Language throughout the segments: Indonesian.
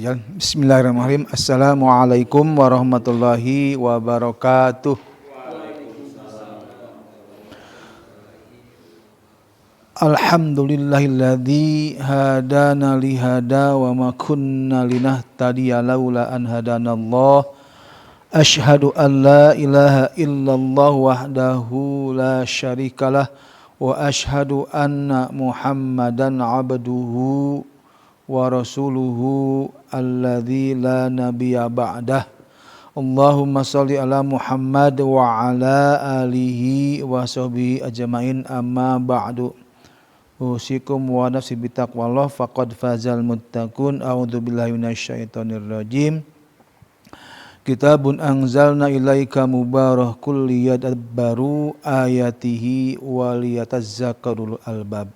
Ya, bismillahirrahmanirrahim. Assalamualaikum warahmatullahi wabarakatuh. Alhamdulillahilladzi hadana lihada wa ma kunna linahtadiya laula an hadanallah. Asyhadu an la ilaha illallah wahdahu la syarikalah wa asyhadu anna Muhammadan abduhu wa rasuluhu alladzi la nabiyya ba'dah. Allahumma shalli ala Muhammad wa ala alihi wa sahbihi ajmain, amma ba'du. Usikum wa nafsi bitaqwallah faqad fazal muttaqun. A'udzubillahi minasyaitonir rajim. Kitabun anzalna ilaika mubarakul liyadabbaru ayatihi wa liyatazakkarul albab.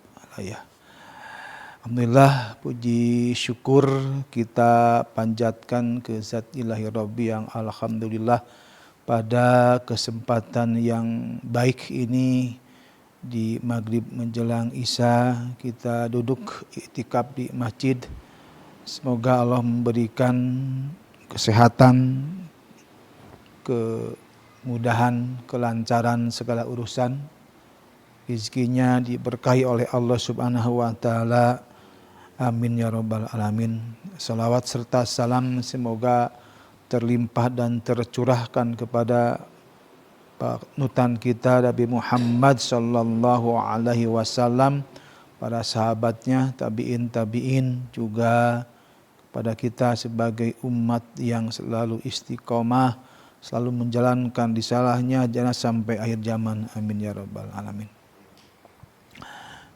Alhamdulillah, puji syukur kita panjatkan ke Zat Ilahi Rabbi yang alhamdulillah pada kesempatan yang baik ini di maghrib menjelang isya kita duduk iktikaf di masjid. Semoga Allah memberikan kesehatan, kemudahan, kelancaran segala urusan. Rizkinya diberkahi oleh Allah Subhanahu wa taala. Amin ya rabbal alamin. Salawat serta salam semoga terlimpah dan tercurahkan kepada panutan kita Nabi Muhammad sallallahu alaihi wasallam, para sahabatnya, tabi'in juga kepada kita sebagai umat yang selalu istiqomah, selalu menjalankan risalahnya jangan sampai akhir zaman. Amin ya rabbal alamin.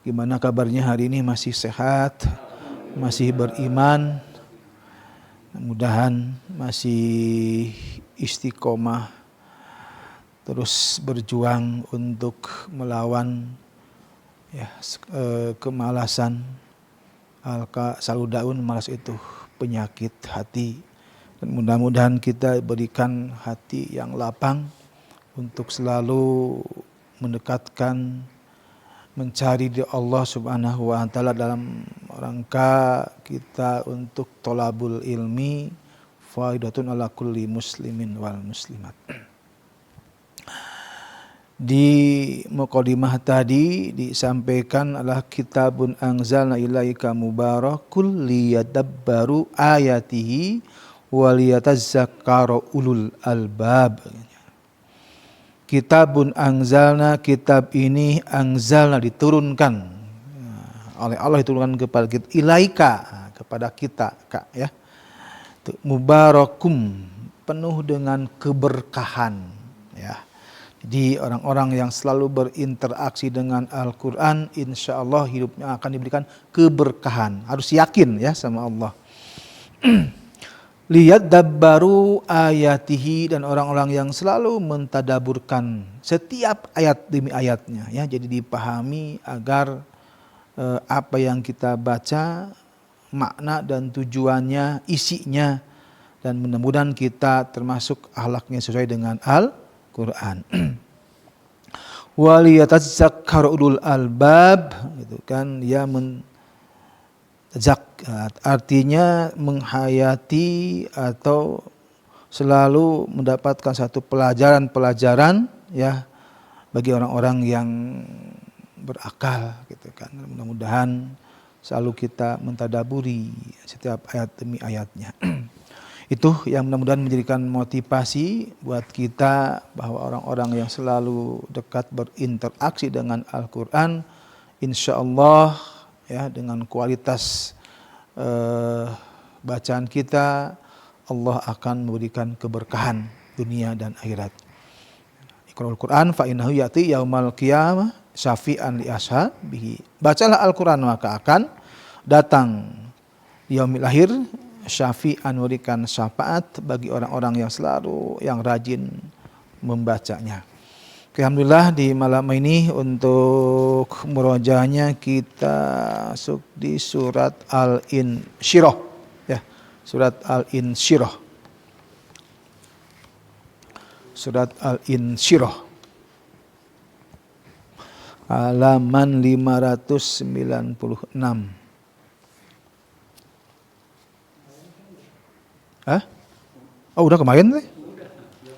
Gimana kabarnya hari ini? Masih sehat? Masih beriman? Mudah-mudahan masih istiqomah, terus berjuang untuk melawan kemalasan. Saludaun, malas itu penyakit hati. Dan mudah-mudahan kita berikan hati yang lapang untuk selalu mendekatkan, mencari di Allah Subhanahu wa taala dalam rangka kita untuk tolabul ilmi, faidatun ala kulli muslimin wal muslimat. Di muqaddimah tadi disampaikan adalah kitabun anzalna ilaika mubarakul liyadabbaru ayatihi wa liyatazakkaru ulul albab. Kitabun anzalna, kitab ini anzalna diturunkan oleh Allah, diturunkan kepada kita, ilaika kepada kita, Kak, ya. Mubarakum, penuh dengan keberkahan, ya. Jadi orang-orang yang selalu berinteraksi dengan Al-Qur'an insyaallah hidupnya akan diberikan keberkahan. Harus yakin ya sama Allah. Liyadabbaru ayatihi, dan orang-orang yang selalu mentadaburkan setiap ayat demi ayatnya, ya. Jadi dipahami agar apa yang kita baca, makna dan tujuannya, isinya, dan mudah-mudahan kita termasuk akhlaknya sesuai dengan Al-Qur'an. Waliyatazakkaru ulul albab, gitu kan, ya, artinya menghayati atau selalu mendapatkan satu pelajaran ya bagi orang-orang yang berakal, gitu kan. Mudah-mudahan selalu kita mentadaburi setiap ayat demi ayatnya. Itu yang mudah-mudahan menjadikan motivasi buat kita bahwa orang-orang yang selalu dekat berinteraksi dengan Al-Qur'an insyaallah, ya, dengan kualitas bacaan kita, Allah akan memberikan keberkahan dunia dan akhirat. Iqra'ul Qur'an fa innahu ya'ti yaumal qiyamah syafi'an li ashabihi. Bacalah Al-Qur'an maka akan datang yaumil akhir syafi'an, memberikan syafaat bagi orang-orang yang selalu, yang rajin membacanya. Alhamdulillah di malam ini untuk murojaahnya kita masuk di surat Al-Insyirah, ya, surat Al-Insyirah. Surat Al-Insyirah halaman 596. Hah? Oh udah kemarin teh?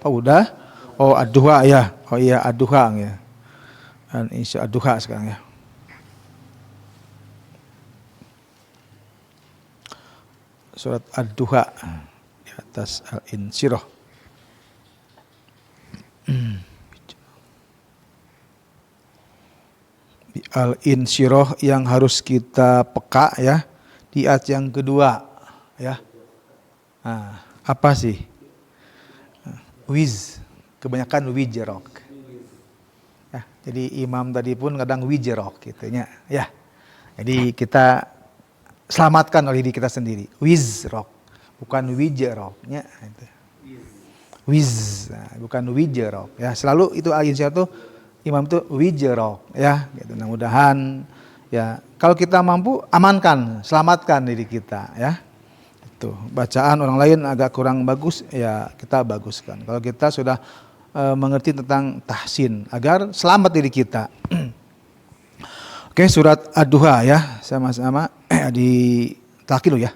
Oh udah? Oh ad-duha ya. Oh iya ad-duha ya. Dan insya ad-duha sekarang ya. Surat ad-duha di atas al-insyirah. Di al-insyirah yang harus kita peka ya. Di ayat yang kedua ya. Nah, apa sih? Wiz, kebanyakan wijrok. Ya, jadi imam tadi pun kadang wijrok gitunya. Ya. Jadi kita selamatkan oleh diri kita sendiri. Wizrok, bukan wijroknya. Wiz, nah, bukan wijrok. Ya, selalu itu al-insyirah tuh imam itu wijrok ya. Gitu. Mudah-mudahan ya kalau kita mampu amankan, selamatkan diri kita ya. Tuh, bacaan orang lain agak kurang bagus ya kita baguskan. Kalau kita sudah mengerti tentang tahsin agar selamat diri kita. Oke, surat ad-duha ya, sama-sama di takil ya.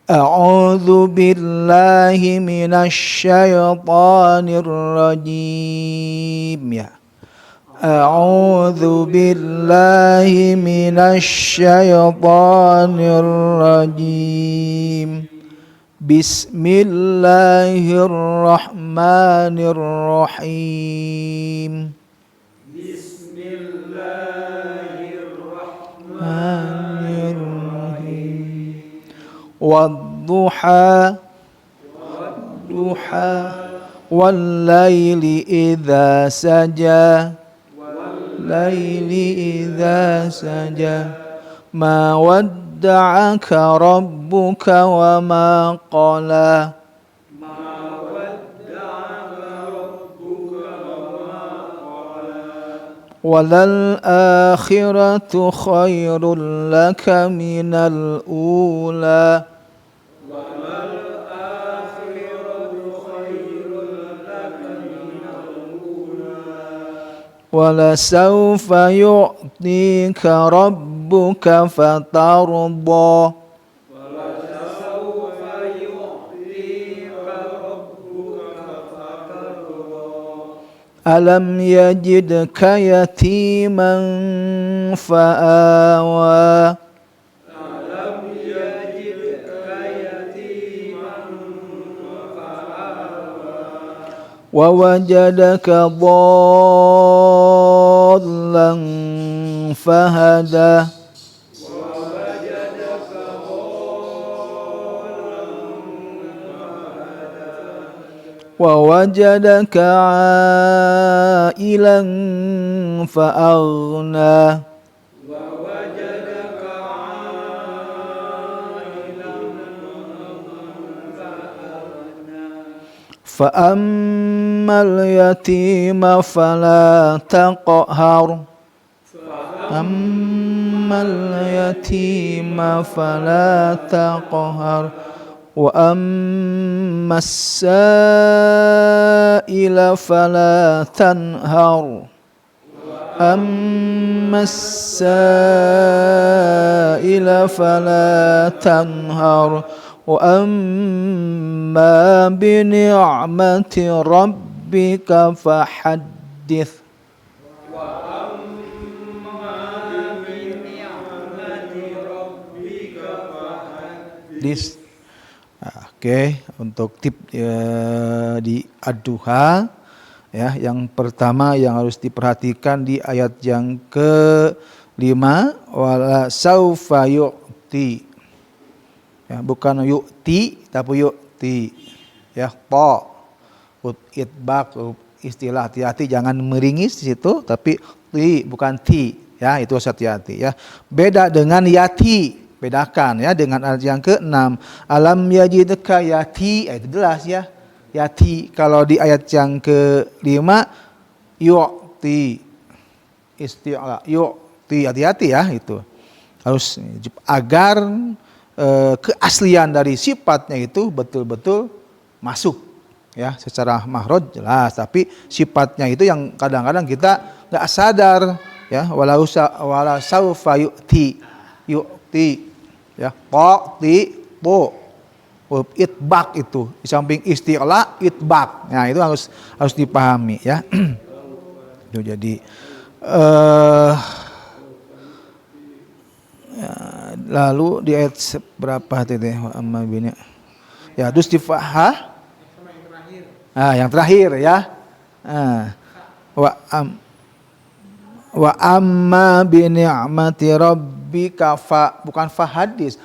A'udzu billahi minasy syaithanir rajim ya. A'udzu billahi minasy syaithanir rajim. Bismillahirrahmanirrahim. Bismillahirrahmanirrahim. Wadduha wal laili idza saja ma wadda'aka rabbuka wa ma qala walal akhiratu khairul laka minal ula walasawfa yu'tika rabbuka fatarda alam yajidka yatiman fa'awa wa wajadaka dhallan fahada wa wajadaka ailan fa'aghna فأما اليتيم فلا تقهر وأما السائل فلا تنهر وأما بنعمة ربك فحدث Oke, untuk tip di ad-duha ya, yang pertama yang harus diperhatikan di ayat yang ke-5 wala saufa yu'ti. Ya, bukan yu'ti tapi yu'ti. Ya, ta itbaq istilah hati-hati jangan meringis di situ tapi ti bukan ti ya, itu hati-hati ya. Beda dengan yati. Bedakan ya dengan ayat yang ke-6 alam yajidka yati itu jelas ya yati. Kalau di ayat yang ke-5 yu'ti istilah yu'ti hati-hati ya, itu harus agar keaslian dari sifatnya itu betul-betul masuk ya, secara mahroj jelas tapi sifatnya itu yang kadang-kadang kita nggak sadar ya. Wala saufa yu'ti ya, ta ti po huruf itbaq itu di samping isti'la itbaq. Nah, itu harus dipahami ya. Itu jadi ya, lalu di ayat berapa tadi amma bini ya terus difahah yang terakhir ya wa amma bi ni'mati rabbika bukan fahadis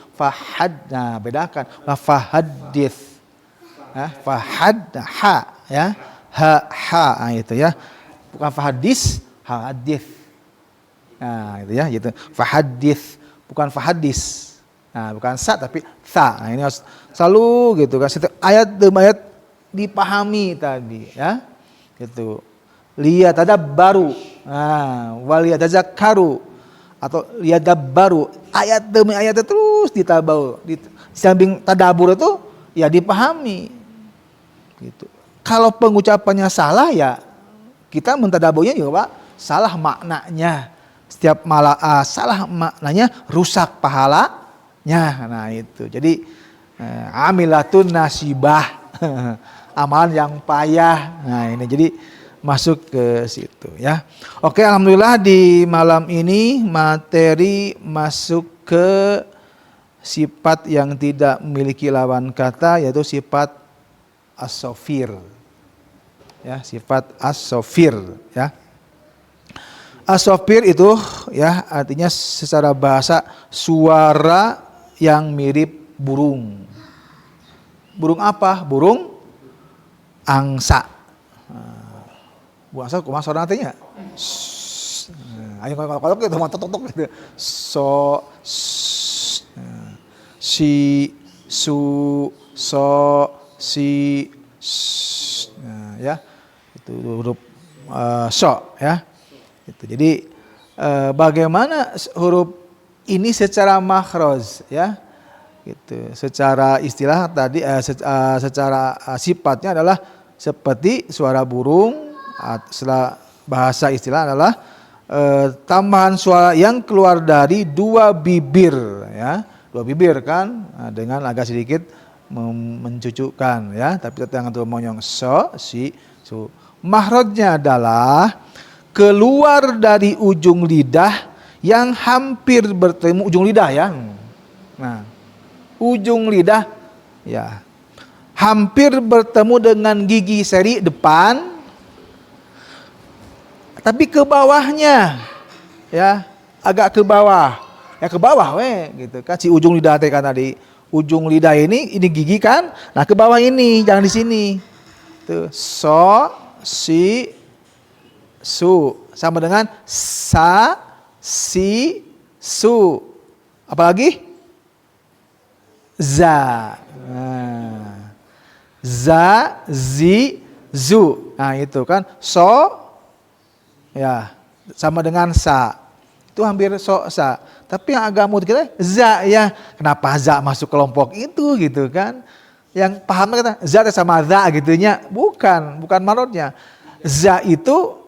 nah bedakan fahadits ha ya ha itu ya bukan fahadis hadis nah itu ya gitu fahadits bukan fahadis nah bukan sa tapi sa nah, ini harus selalu gitu kan setiap ayat demi ayat dipahami tadi ya gitu lihat ada baru waliyatadzakkaru atau liyadabbaru ayat demi ayat terus ditabau di samping tadabur itu ya dipahami gitu. Kalau pengucapannya salah ya kita mentadaburnya juga Pak salah maknanya setiap salah maknanya rusak pahalanya. Nah itu jadi amilatun nasibah amalan yang payah. Nah ini jadi masuk ke situ ya. Oke, alhamdulillah di malam ini materi masuk ke sifat yang tidak memiliki lawan kata yaitu sifat as-safir. Ya, sifat as-safir ya. As-safir itu ya artinya secara bahasa suara yang mirip burung. Burung apa? Burung angsa. Burung angsa kumaha suara nantinya? Ayo kalau kita mau tok gitu. Si su so si ya. Itu huruf so ya. Itu. Jadi bagaimana huruf ini secara makhraj ya. Gitu. Secara istilah tadi secara sifatnya adalah seperti suara burung. Setelah bahasa istilah adalah tambahan suara yang keluar dari dua bibir ya. Dua bibir kan dengan agak sedikit mencucukkan ya, tapi jangan terlalu monyong so si su. Makhrajnya adalah keluar dari ujung lidah yang hampir bertemu ujung lidah ya. Nah, ujung lidah ya hampir bertemu dengan gigi seri depan, tapi ke bawahnya ya agak ke bawah ya ke bawah gitu kan si ujung lidah tadi ujung lidah ini gigi kan, nah ke bawah ini jangan di sini tuh so si su sama dengan sa si su apalagi za za zi zu nah itu kan so ya sama dengan sa itu hampir so sa tapi yang agak mudah kita za ya kenapa za masuk kelompok itu gitu kan yang pahamnya kata za sama za gitunya bukan marotnya za itu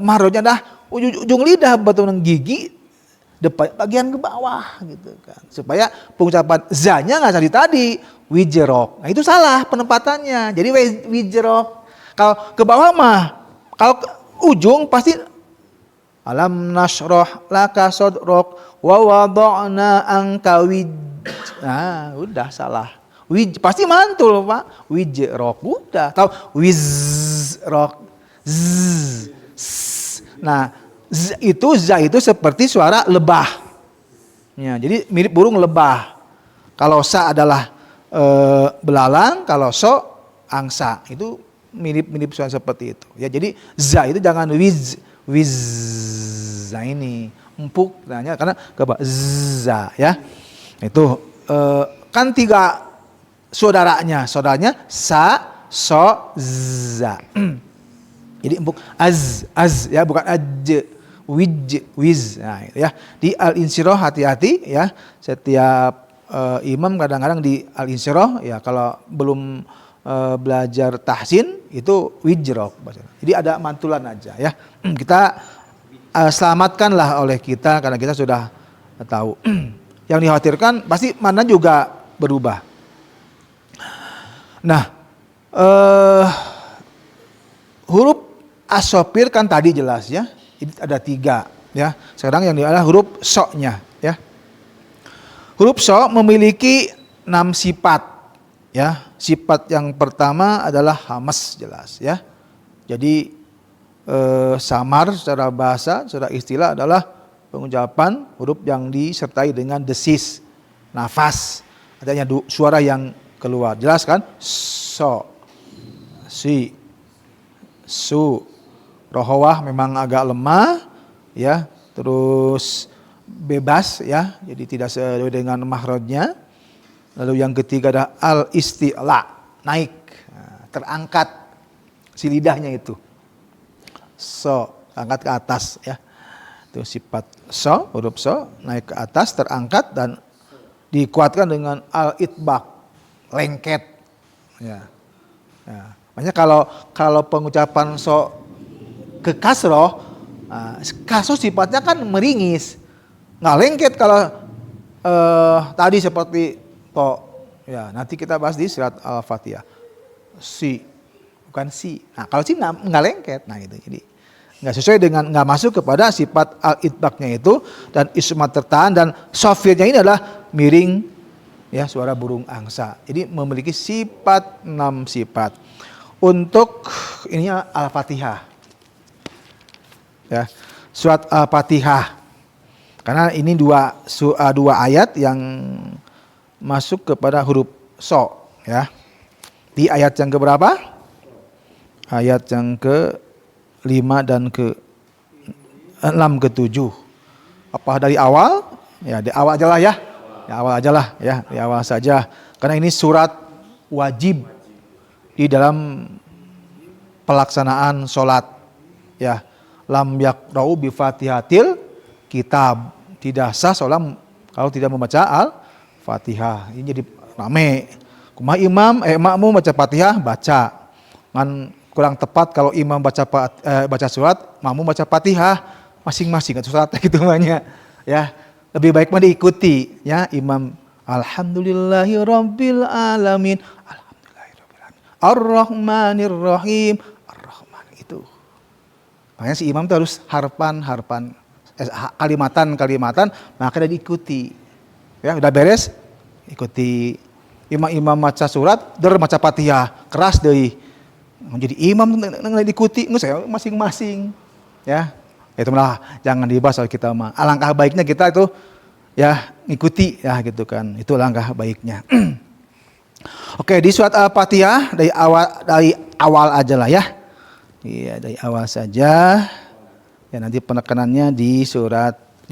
marotnya dah ujung lidah bertemu dengan gigi depan bagian ke bawah gitu kan supaya pengucapan za-nya nggak tadi wijrok nah itu salah penempatannya jadi wijrok kalau ke bawah mah kalau ujung pasti alam nasroh laka sodrok wa wada'na angka nah udah salah pasti mantul Pak wijrok udah atau wizrok nah za itu seperti suara lebah ya, jadi mirip burung lebah kalau sa adalah belalang kalau so angsa itu mirip suara seperti itu ya jadi za itu jangan wiz za ini empuk nanya karena keba za ya itu kan tiga saudaranya sa so za jadi empuk az ya bukan aj wiz nah itu ya di al-insyirah hati-hati ya setiap imam kadang-kadang di al-insyirah ya kalau belum belajar tahsin itu wijrok jadi ada mantulan aja ya kita selamatkanlah oleh kita karena kita sudah tahu yang dikhawatirkan pasti mana juga berubah Nah, huruf as-sofir kan tadi jelas ya. Ini ada 3 ya. Sekarang yang adalah huruf so-nya ya. Huruf so memiliki 6 sifat ya. Sifat yang pertama adalah hamas jelas ya. Jadi samar secara bahasa, secara istilah adalah pengucapan huruf yang disertai dengan desis, nafas, adanya suara yang keluar. Jelas kan? So, si, su. Rohowah memang agak lemah ya, terus bebas ya, jadi tidak sesuai dengan makhrajnya. Lalu yang ketiga ada al-isti'la, naik, terangkat si lidahnya itu. So, angkat ke atas ya. Itu sifat so, huruf so, naik ke atas, terangkat dan dikuatkan dengan al-itbaq, lengket. Ya. Ya. Makanya kalau pengucapan so ke kasroh, kasroh sifatnya kan meringis, nggak lengket kalau tadi seperti to. Ya, nanti kita bahas di surat Al-Fatihah. Si, bukan si. Nah, kalau si nggak lengket, nah itu jadi nggak sesuai dengan, nggak masuk kepada sifat al-itbaqnya itu, dan ismat tertahan, dan sofirnya ini adalah miring ya, suara burung angsa. Jadi memiliki sifat 6 sifat. Untuk ininya Al-Fatihah ya, surat Al-Fatihah, karena ini dua ayat yang masuk kepada huruf so ya. Di ayat yang keberapa? Ayat yang ke-5 dan ke-6, ke-7. Apa dari awal? Ya, di awal aja lah ya. Di awal aja lah ya, di awal saja. Karena ini surat wajib di dalam pelaksanaan sholat ya. Lam yaqra'u bi Fatihatil kitab. Tidak sah sholat kalau tidak membaca Al-Fatihah. Ini jadi rame. Kumaha makmum baca Fatihah, baca. Kan kurang tepat kalau imam baca surat, makmum baca Fatihah, masing-masing kan surat gitu banyak ya. Lebih baik mah diikuti ya, imam alhamdulillahirabbil alamin, alhamdulillahirabbil alamin, arrahmanirrahim, arrahman itu. Makanya si imam itu harus harpan, kalimatan, maka dia diikuti. Ya, udah beres, ikuti. Imam baca surat, baca Fatihah, keras deui. Jadi imam diikuti, saya masing-masing. Ya, itu malah jangan dibahas soal kita mah. Alangkah baiknya kita itu ya ngikuti ya gitu kan. Itu langkah baiknya. Oke, di surat Al-Fatihah dari awal aja lah ya. Iya, dari awal saja. Ya, nanti penekanannya di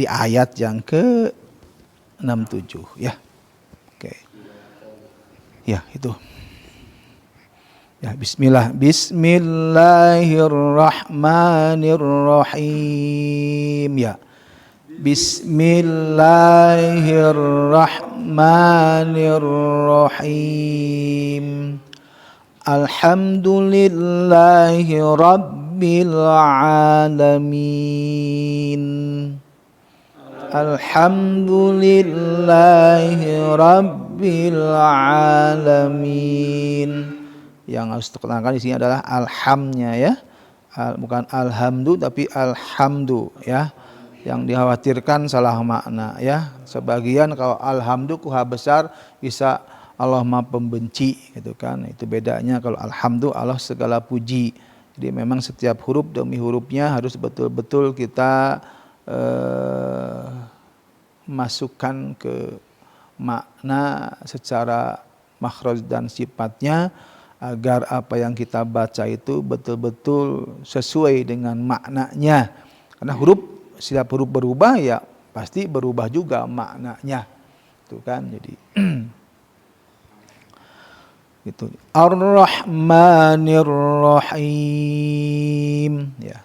ayat yang ke-67 ya. Oke. Ya, itu. Ya, Bismillahirrahmanirrahim ya. Bismillahirrahmanirrahim. Alhamdulillahi rabbil alamin. Alhamdulillahi rabbil alamin. Yang harus ditekankan di sini adalah alhamnya ya. Bukan alhamdu tapi alhamdu ya. Yang dikhawatirkan salah makna ya. Sebagian kalau alhamdu kuha besar bisa Allah Maha Pembenci gitu kan. Itu bedanya. Kalau alhamdu Allah segala puji. Jadi memang setiap huruf demi hurufnya harus betul-betul kita masukkan ke makna secara makhraj dan sifatnya, agar apa yang kita baca itu betul-betul sesuai dengan maknanya. Karena setiap huruf berubah ya pasti berubah juga maknanya. Itu kan, jadi gitu. Ar-Rahmanir-Rahim ya.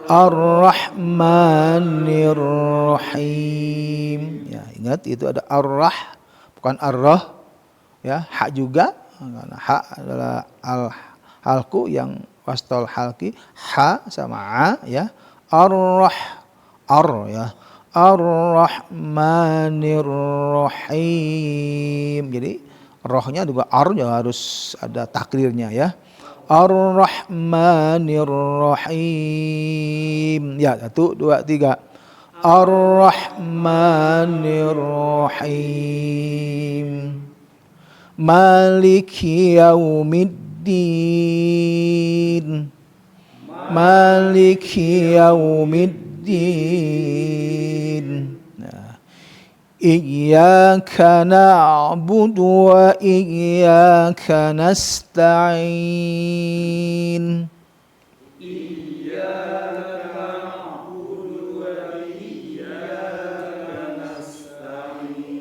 Ar-Rahmanir-Rahim. Ya, ingat itu ada ar-rah bukan ar-rah ya, hak juga. Karena hak adalah halku yang wastal halki, ha sama a ya. Ya. Ar-Rahmanir-Rahim. Jadi Rohnya juga ya harus ada takrirnya ya. Ar-Rahmanir Rahim. Ya, 1, 2, 3. Ar-Rahmanir Rahim. Maliki yaumiddin. Maliki yaumiddin. Nah. Iyyaka na'budu wa iyyaka nasta'in.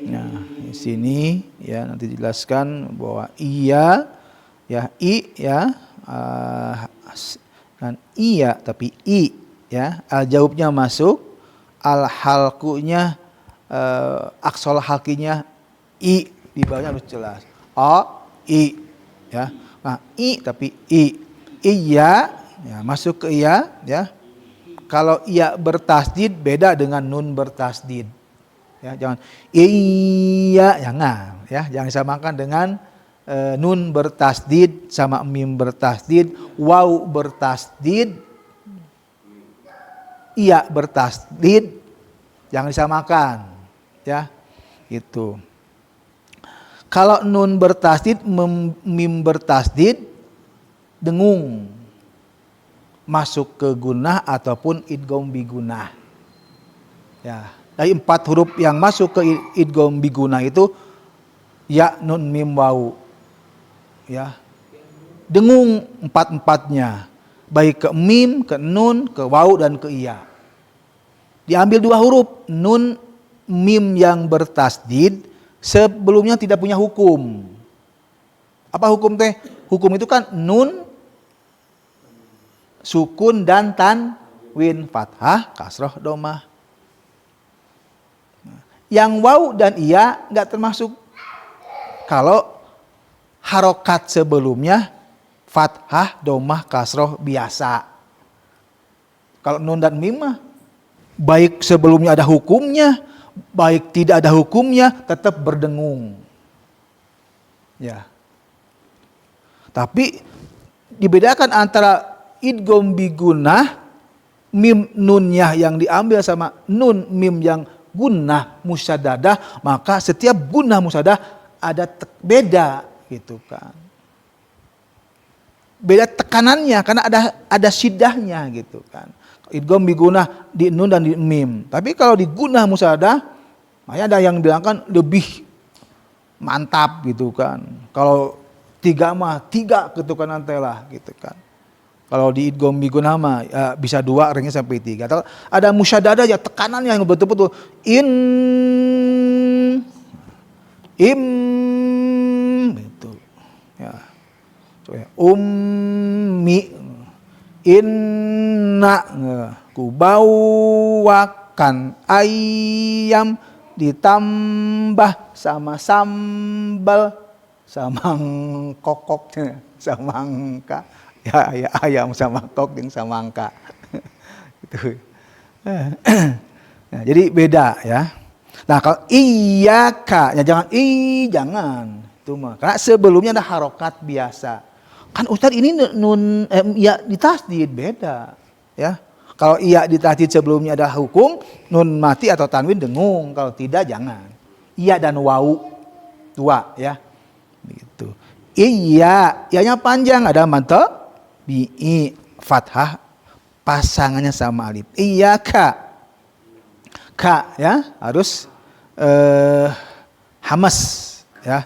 Nah, di sini ya nanti dijelaskan bahwa iya ya i ya dan iya tapi i ya al jaubnya masuk, al halkunya aksol halkinya i di bawahnya harus jelas. I ya. Nah, i tapi iya ya masuk ke iya ya. Kalau iya bertasdid beda dengan nun bertasdid. Ya, jangan iya jangan ya, jangan disamakan dengan nun bertasdid sama mim bertasdid, waw bertasdid, iya bertasdid, jangan disamakan ya. Itu. Kalau nun bertasdid, mim bertasdid, dengung masuk ke gunah ataupun idgham bi gunah. Ya, dari 4 huruf yang masuk ke idgham bi gunah itu ya, nun, mim, waw. Ya. Dengung 4-4-nya. Baik ke mim, ke nun, ke waw dan ke iya. Diambil 2 huruf, nun, mim yang bertasdid sebelumnya tidak punya hukum. Apa hukum teh? Hukum itu kan nun, sukun dan tanwin, fathah, kasroh, domah. Yang waw dan iya nggak termasuk kalau harokat sebelumnya fathah, domah, kasroh biasa. Kalau nun dan mim mah baik sebelumnya ada hukumnya, baik tidak ada hukumnya, tetap berdengung. Ya. Tapi dibedakan antara idgham bi gunah, mim nunnya yang diambil sama nun mim yang gunah musyaddadah, maka setiap gunah musyaddadah ada beda gitu kan. Beda tekanannya karena ada siddahnya gitu kan. Idgham bi gunah di nun dan di mim. Tapi kalau di gunah musyaddadah, makanya ada yang bilang kan lebih mantap gitu kan. Kalau 3 mah 3 ketukan antelah gitu kan. Kalau di idgham bi gunah mah ya bisa 2 ringnya sampai 3. Atau ada musyaddadah ya tekanannya yang betul-betul im itu ya. So, ya. Ummi inna kubawakan ayam ditambah sama sambal samangkokoknya samangka ya ayam sama kok yang samangka itu. Nah, jadi beda ya. Nah, kalau iyyaka ya jangan itu mah karena sebelumnya ada harokat biasa. Kan Ustaz ini nun ya ditasdid beda ya. Kalau iya ditasdid sebelumnya ada hukum, nun mati atau tanwin dengung, kalau tidak jangan. Iya dan wawu 2 ya. Begitu. Iya, iyanya panjang ada mantap bi fathah pasangannya sama alif. Iyyaka. Ka ya harus hamas ya.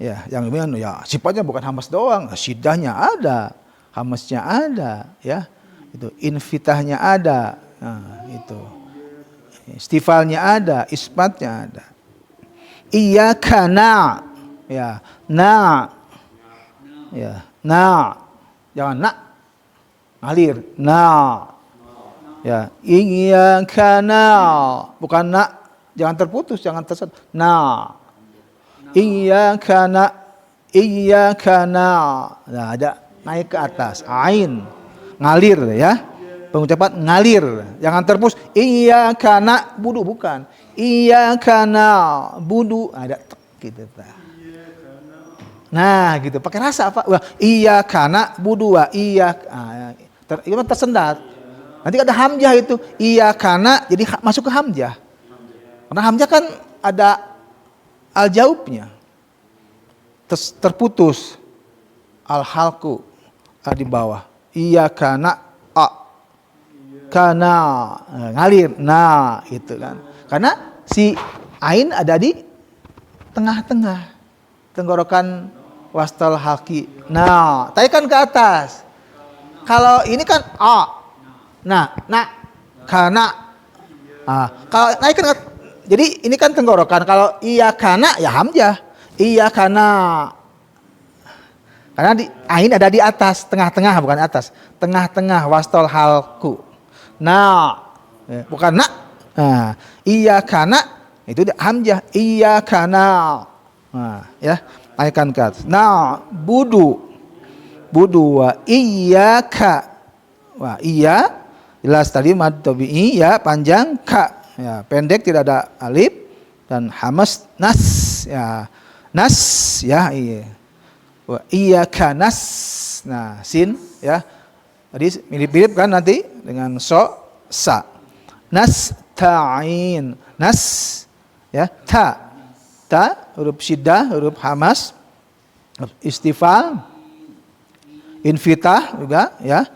Ya, yang kemudian ya sifatnya bukan hamas doang, syiddahnya ada, hamasnya ada, ya. Itu infitahnya ada. Nah, itu. Istifalnya ada, isbatnya ada. Iyyaka na. Ya, na. Ya, na. Jangan na. Ngalir. Na. Ya, iyyaka na. Bukan na. Jangan terputus, jangan tersesat. Na. Iyyaka na, iyyaka na. Nah, ada naik ke atas. Ain. Ngalir ya. Pengucapan ngalir. Jangan terputus. Iyyaka na budu bukan. Iyyaka na budu. Ada tek gitu. Nah, gitu. Pakai rasa apa? Wah, iyyaka na'budu wa itu tersendat. Nanti ada hamzah itu. Iyyaka jadi masuk ke hamzah. Karena hamzah kan ada al-jaubnya. Terputus. Al-halku di bawah. Iyyaka kana ngalir. Nah, itu kan. Karena si ain ada di tengah-tengah tenggorokan wastal halki. Nah, taikan ke atas. Kalau ini kan kana. Kalau naikkan ke, jadi ini kan tenggorokan. Kalau iya kana ya hamzah. Iya kana. Karena ain ada di atas, tengah-tengah bukan atas. Tengah-tengah wastal halku. Nah, bukan iya kana itu hamzah. Iya kana. Nah, ya, naikkan ke atas. Nah, budu wa iyyaka. Wah, iya jelas tadi mad tabi'i ya panjang ka. Ya, pendek tidak ada alif dan hamas nas ya. Nas ya iya. Wa iyyaka nas. Nah, sin ya. Tadi mirip-mirip kan nanti dengan sa. Nasta'in. Nas ya, ta huruf syiddah, huruf hamas, istifal, infitah juga ya.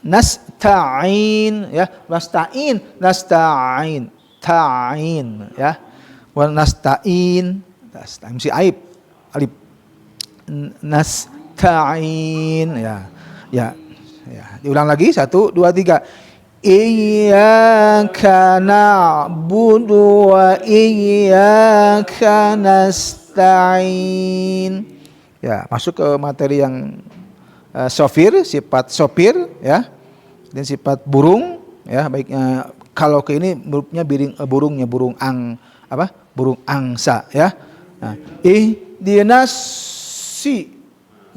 Nasta'in ya, nasta'in ta'in ya. Wa nasta'in mesti alif nasta'in ya. Diulang lagi 1 2 3. Iyyaka na'budu wa iyyaka nasta'in. Ya, masuk ke materi yang sofir, sifat sopir ya. Dan sifat burung ya, baiknya kalau ke ini hurufnya burungnya burung burung angsa ya. Nah, ihdinasi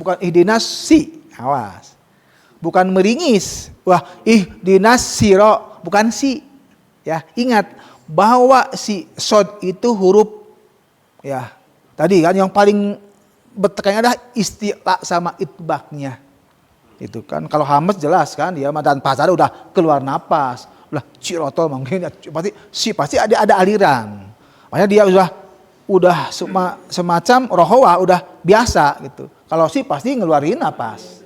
bukan ihdinasi, awas. Bukan meringis. Wah, ihdinas siro, bukan si. Ya, ingat bahwa si sod itu huruf ya. Tadi kan yang paling bertekannya adalah istilah sama itbaknya. Itu kan kalau hamas jelas kan dia dan pasar udah keluar napas. Udah cirotol mungkin pasti ada aliran. Makanya dia udah semacam rohawa udah biasa gitu. Kalau si pasti ngeluarin napas.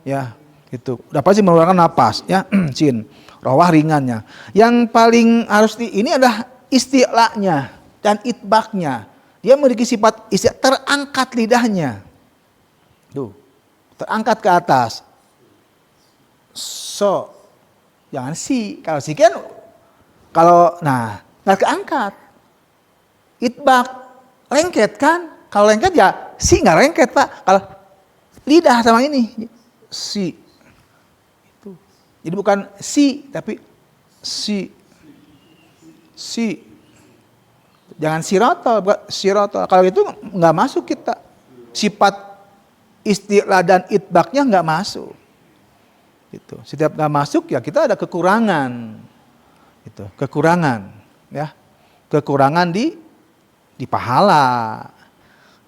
Ya. Itu udah pasti mengeluarkan napas ya. Sin rawah ringannya yang paling harus ini adalah istilahnya dan itbaknya. Dia memiliki sifat terangkat lidahnya tuh, terangkat ke atas. Jangan si, kalau si kan kalau nggak keangkat. Itbak lengket kan, kalau lengket ya si nggak lengket Pak. Kalau lidah sama ini si. Jadi bukan si tapi si. Jangan sirotol. Kalau itu nggak masuk kita. Sifat istilah dan itbaknya nggak masuk. Itu. Setiap nggak masuk ya kita ada kekurangan. Itu kekurangan ya. Kekurangan di pahala.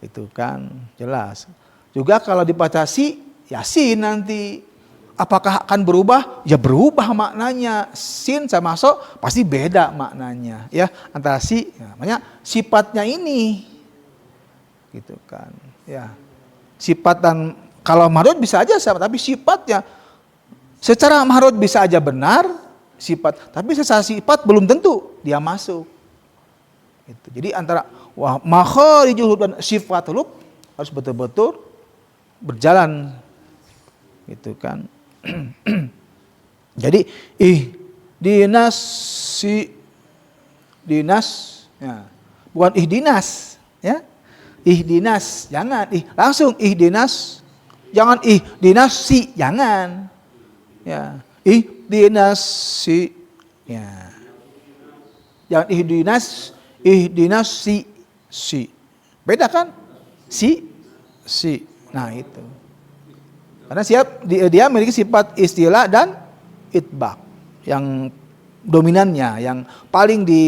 Itu kan jelas. Juga kalau dibaca si ya sin nanti. Apakah akan berubah? Ya berubah maknanya. Sin sama so pasti beda maknanya ya antara si. Namanya sifatnya ini. Gitu kan. Ya. Sifat dan kalau marud bisa aja sama tapi sifatnya secara marud bisa aja benar sifat, tapi secara sifat belum tentu dia masuk. Gitu. Jadi antara makharijul huruf dan sifat huruf harus betul-betul berjalan. Gitu kan. Jadi dinas ya. Bukan ihdinas ya. Ihdinas jangan langsung ihdinas, jangan ihdinasi jangan ya. Ihdinasi ya. Jangan ihdinasi si. Beda kan? Si. Nah itu. Karena dia memiliki sifat istilah dan itbak yang dominannya, yang paling di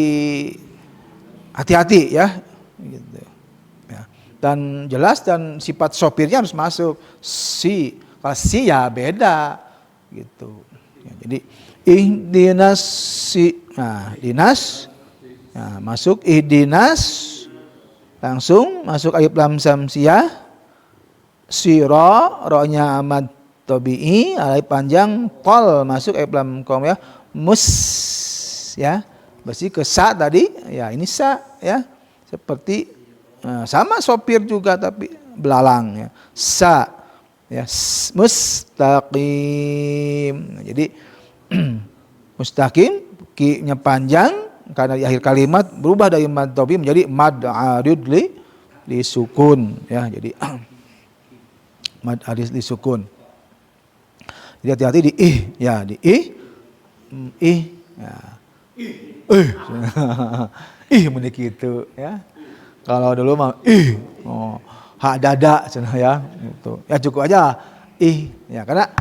hati-hati ya. Gitu. Ya. dan jelas, dan sifat sopirnya harus masuk. Kalau si ya beda gitu. Ya, jadi ihdinas dinas, nah, masuk ihdinas, langsung masuk alif lam samsiyah, sira, ro-nya amad tabi'i, alif panjang, tol masuk alif lam qaumiyah, ya. Berarti ke sa tadi, ya ini sa ya. Seperti sama sopir juga tapi belalang ya. Sa ya, mustaqim. Jadi mustaqim, ki-nya panjang karena di akhir kalimat berubah dari mad tabi'i menjadi mad arid li sukun ya. Jadi mad arid li sukun. Jadi hati-hati di ya, di ya. Mending gitu ya. Kalau dulu mah hak dada cenah ya gitu. Ya cukup aja ya, karena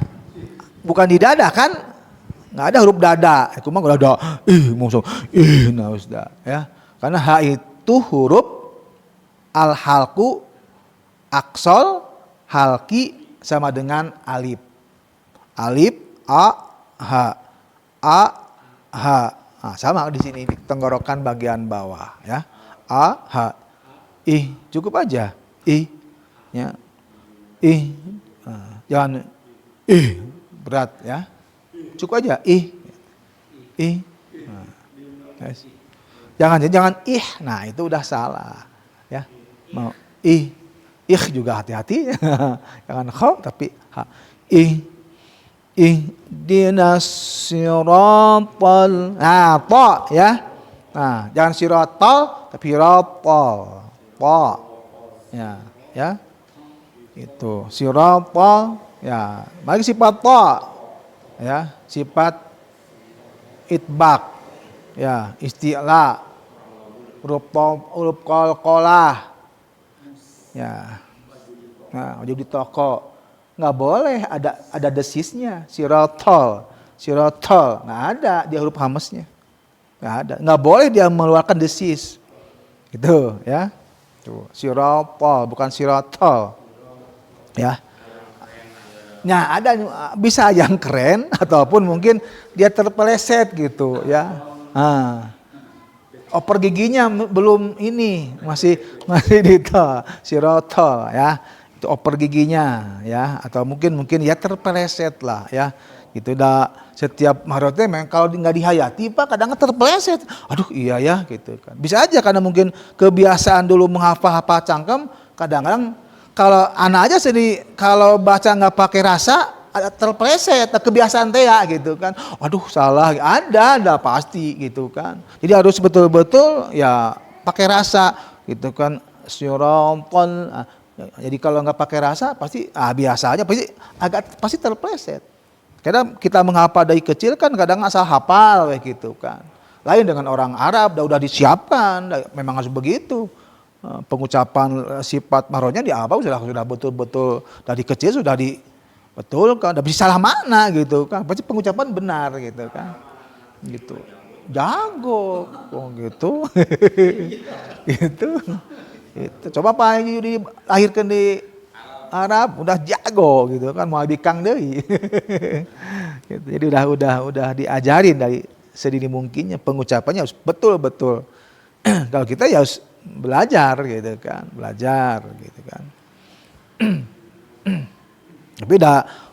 bukan di dada kan, enggak ada huruf dada. Itu mah enggak ada langsung nah sudah ya. Karena ha itu huruf al-halqu, aksol, halki sama dengan alif. Alif ha. Nah, sama di sini di tenggorokan bagian bawah ya. Cukup aja ya. Jangan berat ya. Cukup aja Yes. Jangan nah itu udah salah ya. Mau juga hati-hati. Jangan kha tapi ha. Ihdinas siratal, ta ya. Nah, jangan siratal tapi ratal. Ta. Ya. Itu siratal ya. Mari sifat ta. Ya, sifat itbaq. Ya, isti'la. Huruf qalqalah. Ya. Nah, jadi toko. Nggak boleh ada desisnya, sirotol, nggak ada dia huruf hamesnya, nggak ada, nggak boleh dia mengeluarkan desis, gitu ya, tuh sirotol bukan sirotol, ya. Nah ada bisa yang keren ataupun mungkin dia terpeleset gitu ya, oper giginya belum ini masih di sirotol ya. Oper giginya ya, atau mungkin ya terpeleset lah ya gitu. Dah setiap mahrotnya memang kalau nggak dihayati Pak kadang terpeleset, aduh iya ya gitu kan. Bisa aja karena mungkin kebiasaan dulu menghafal cangkem, kadang-kadang kalau anak aja sendiri kalau baca nggak pakai rasa ada terpeleset, kebiasaan teh ya gitu kan, aduh salah, ada pasti gitu kan. Jadi harus betul-betul ya pakai rasa gitu kan. Syurompon. Jadi kalau nggak pakai rasa pasti biasa aja, pasti terpleset. Kadang kita menghafal dari kecil kan kadang asal hafal kayak gitu kan. Lain dengan orang Arab udah disiapkan, memang harus begitu. Pengucapan sifat mahronya di awal sudah betul-betul dari kecil sudah dibetulkan, udah bisa salah mana gitu kan. Pasti pengucapan benar gitu kan. Gitu. Jago gitu. Gitu. Itu. Coba Pak Haji dilahirkan di Arab udah jago gitu kan, mau bikang deui. Gitu. Jadi udah diajarin dari sedini mungkinnya pengucapannya harus betul-betul. Kalau kita ya harus belajar gitu kan, Tapi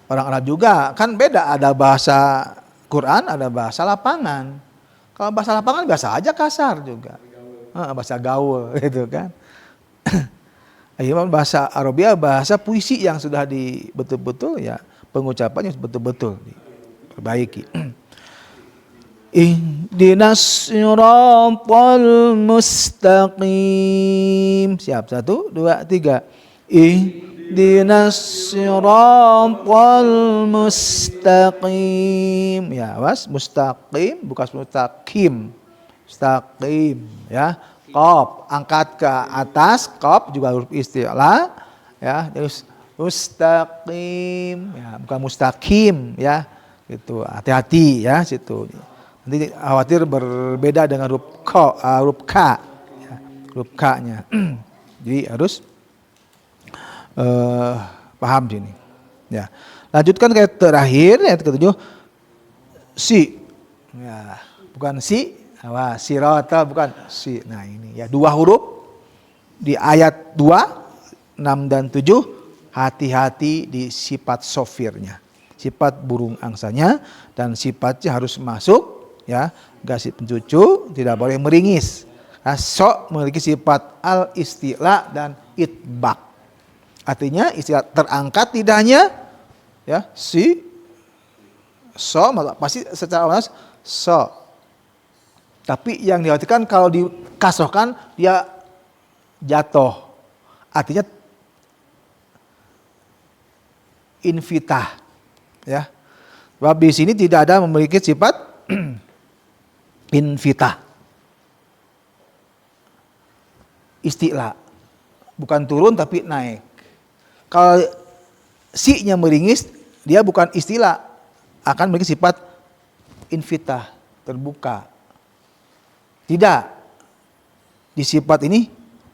orang Arab juga kan beda, ada bahasa Quran, ada bahasa lapangan. Kalau bahasa lapangan biasa aja kasar juga. Bahasa gaul gitu kan. Bahasa Arabia bahasa puisi yang sudah betul-betul ya pengucapannya betul-betul diperbaiki. Ihdinas siratal mustaqim. Siap, 1, 2, 3. Ihdinas siratal mustaqim. Ya, was mustaqim bukan mustaqim. Mustaqim ya. Qaf angkat ke atas, qaf juga huruf isti'la ya, terus mustaqim ya, bukan mustaqim ya. Gitu. Hati-hati ya situ. Nanti khawatir berbeda dengan huruf k ya, huruf k-nya. Jadi harus paham sini. Ya. Lanjutkan ke terakhir ayat ke-7. Si. Ya, bukan si, sirata bukan si. Nah, ini ya 2 huruf di ayat 2, 6 dan 7. Hati-hati di sifat sofirnya. Sifat burung angsanya dan sifatnya harus masuk ya, gak pencucu, tidak boleh meringis. Nah, memiliki sifat al-istila dan itbaq. Artinya istilah terangkat lidahnya ya, pasti secara otomatis Tapi yang diartikan kalau dikasrohkan dia jatuh. Artinya infitah ya. Sebab di sini tidak ada memiliki sifat infitah. Istila. Bukan turun tapi naik. Kalau si-nya meringis, dia bukan istila, akan memiliki sifat infitah, terbuka. Tidak. Di sifat ini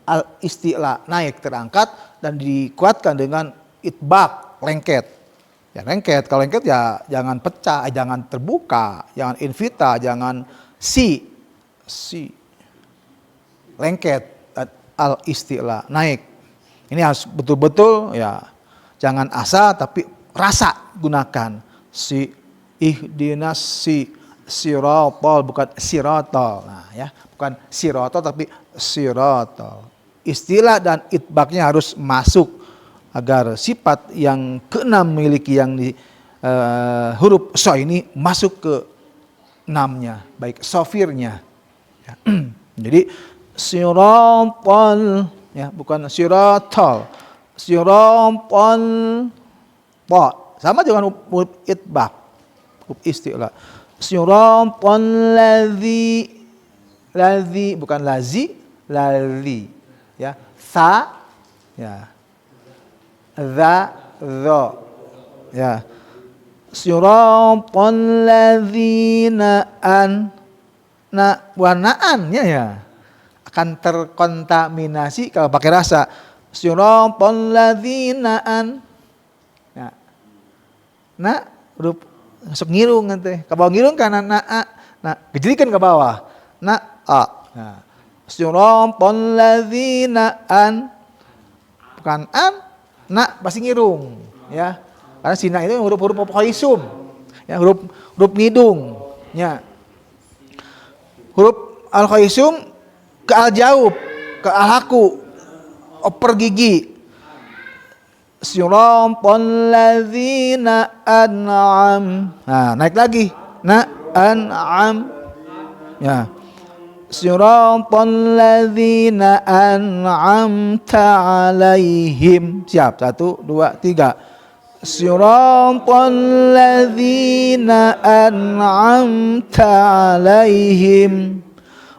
al-istila, naik, terangkat dan dikuatkan dengan itbaq, lengket. Ya lengket, kalau lengket ya jangan pecah, jangan terbuka, jangan infitah, jangan si. Lengket, al-istila, naik. Ini harus betul-betul ya, jangan asa tapi rasa gunakan. Si ihdinas siratal, bukan siratal. Nah ya, bukan siratal tapi siratal. Istilah dan itbaqnya harus masuk agar sifat yang keenam miliki yang di huruf so ini masuk ke enamnya, baik sofirnya. Ya. Jadi siratal ya, bukan siratal. Siratal ta. Sama dengan huruf itbaq, huruf istilah. Siratal ladzi bukan lazi, ladzi ya. Sa ya. Dza ya. Siratal ladzina warnaan ya. Akan terkontaminasi kalau pakai rasa. Siratal ladzina huruf masuk ngirung nanti. Ke bawah ngirung kan gejelikan ke bawah. Nah, siratal ladzina bukan pasti ngirung ya. Karena sina itu huruf-huruf khaisum. Ya, huruf ngidung. Ya. Huruf al-khaisum ke al-jaub, ke al-haku, oper gigi. Siratal ladzina an'am. Nah, naik lagi. An'am. Ya. Siratal ladzina an'amta 'alaihim. Siap. 1, 2, 3. Siratal ladzina an'amta 'alaihim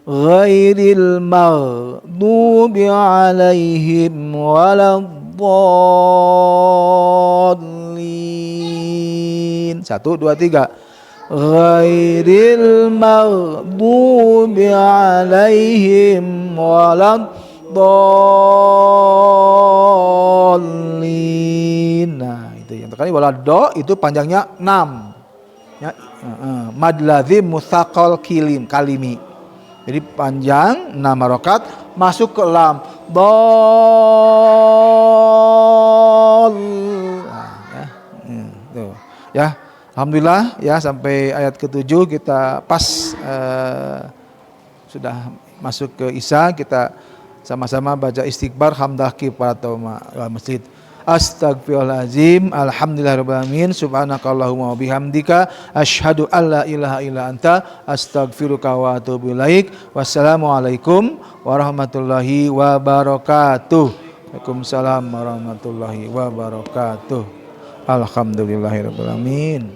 ghairil maghdubi 'alaihim waladdallin. 1, 2, 3. Ghairil maghdubi 'alaihim waladdallin. Nah, itu yang terkali waladdo itu panjangnya 6. Ya, mad lazim mutsaqal kalimi. Jadi panjang 6 harokat masuk ke lam. Dol. Ya. Alhamdulillah ya, sampai ayat ke-7 kita pas sudah masuk ke Isya. Kita sama-sama baca istighfar hamdah kifarat masjid. Astagfirullahaladzim, alhamdulillahirrahmanirrahim, subhanakallahumma wabihamdika, asyhadu an la ilaha illa anta, astagfiruka wa atubu ilaik. Wassalamualaikum warahmatullahi wabarakatuh. Waalaikumsalam warahmatullahi wabarakatuh. Alhamdulillahirrahmanirrahim.